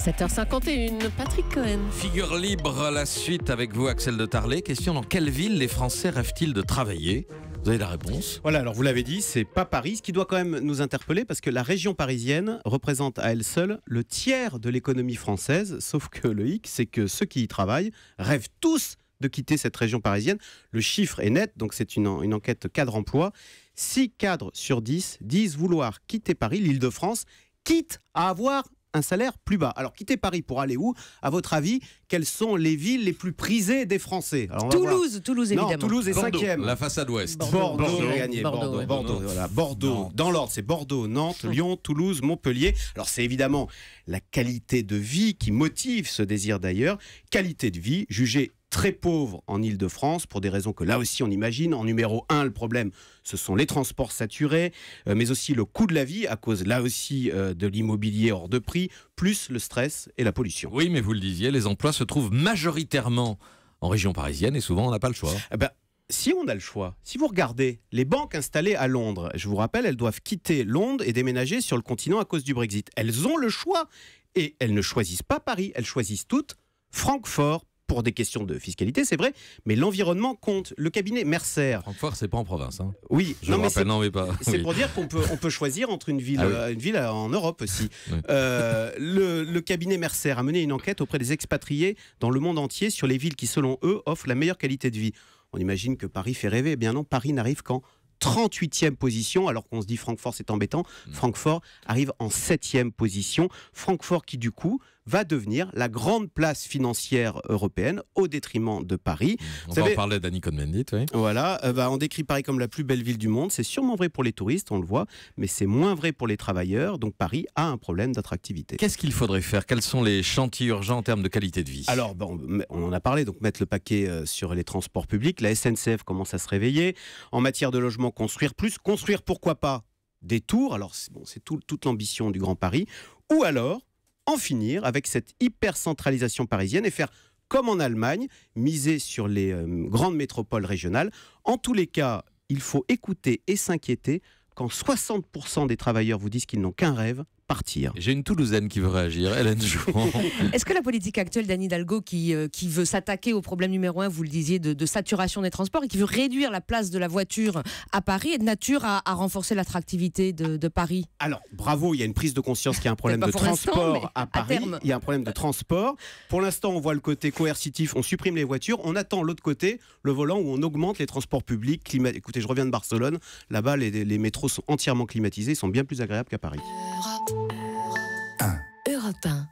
7h51, Patrick Cohen. Figure libre, la suite avec vous, Axel de Tarlet. Question: dans quelle ville les Français rêvent-ils de travailler? Vous avez la réponse? Voilà, alors vous l'avez dit, c'est pas Paris, ce qui doit quand même nous interpeller parce que la région parisienne représente à elle seule le tiers de l'économie française, sauf que le hic, c'est que ceux qui y travaillent rêvent tous de quitter cette région parisienne. Le chiffre est net, donc c'est une enquête cadre-emploi. 6 cadres sur 10 disent vouloir quitter Paris, l'Île-de-France, quitte à avoir un salaire plus bas. Alors, quitter Paris pour aller où? À votre avis, quelles sont les villes les plus prisées des Français? Alors, Toulouse évidemment. Non, Toulouse est Bordeaux, 5e. La façade ouest. Bordeaux a gagné. Bordeaux, ouais. Bordeaux, voilà. Bordeaux. Dans l'ordre, c'est Bordeaux, Nantes, Lyon, Toulouse, Montpellier. Alors, c'est évidemment la qualité de vie qui motive ce désir d'ailleurs. Qualité de vie jugée très pauvre en Île-de-France, pour des raisons que là aussi on imagine. En numéro 1, le problème, ce sont les transports saturés, mais aussi le coût de la vie, à cause là aussi de l'immobilier hors de prix, plus le stress et la pollution. Oui, mais vous le disiez, les emplois se trouvent majoritairement en région parisienne et souvent on n'a pas le choix. Si on a le choix, si vous regardez les banques installées à Londres, je vous rappelle, elles doivent quitter Londres et déménager sur le continent à cause du Brexit. Elles ont le choix et elles ne choisissent pas Paris, elles choisissent toutes Francfort. Pour des questions de fiscalité, c'est vrai, mais l'environnement compte. Le cabinet Mercer. Francfort, c'est pas en province. Hein. Oui, c'est oui. pour dire qu'on peut choisir entre une ville en Europe aussi. Oui. Le cabinet Mercer a mené une enquête auprès des expatriés dans le monde entier sur les villes qui, selon eux, offrent la meilleure qualité de vie. On imagine que Paris fait rêver. Eh bien non, Paris n'arrive qu'en 38e position, alors qu'on se dit Francfort c'est embêtant. Francfort arrive en 7e position. Francfort qui du coup va devenir la grande place financière européenne au détriment de Paris. On va en parler d'Annie Cohn-Bendit, oui. Voilà, on décrit Paris comme la plus belle ville du monde. C'est sûrement vrai pour les touristes, on le voit, mais c'est moins vrai pour les travailleurs. Donc Paris a un problème d'attractivité. Qu'est-ce qu'il faudrait faire? Quels sont les chantiers urgents en termes de qualité de vie? Alors, on en a parlé, donc mettre le paquet sur les transports publics. La SNCF commence à se réveiller. En matière de logement, construire plus. Construire, pourquoi pas, des tours. Alors, c'est toute l'ambition du Grand Paris. Ou alors, en finir avec cette hyper-centralisation parisienne et faire comme en Allemagne, miser sur les grandes métropoles régionales. En tous les cas, il faut écouter et s'inquiéter quand 60% des travailleurs vous disent qu'ils n'ont qu'un rêve: partir. J'ai une Toulousaine qui veut réagir, Hélène Jouan. Est-ce que la politique actuelle d'Anne Hidalgo, qui veut s'attaquer au problème numéro 1, vous le disiez, de saturation des transports, et qui veut réduire la place de la voiture à Paris, est de nature à renforcer l'attractivité de Paris? Alors, bravo, il y a une prise de conscience qu'il y a un problème de transport à Paris. Il y a un problème de transport. Pour l'instant, on voit le côté coercitif, on supprime les voitures. On attend l'autre côté, le volant, où on augmente les transports publics. Écoutez, je reviens de Barcelone. Là-bas, les métros sont entièrement climatisés, ils sont bien plus agréables qu'à Paris. Europe 1.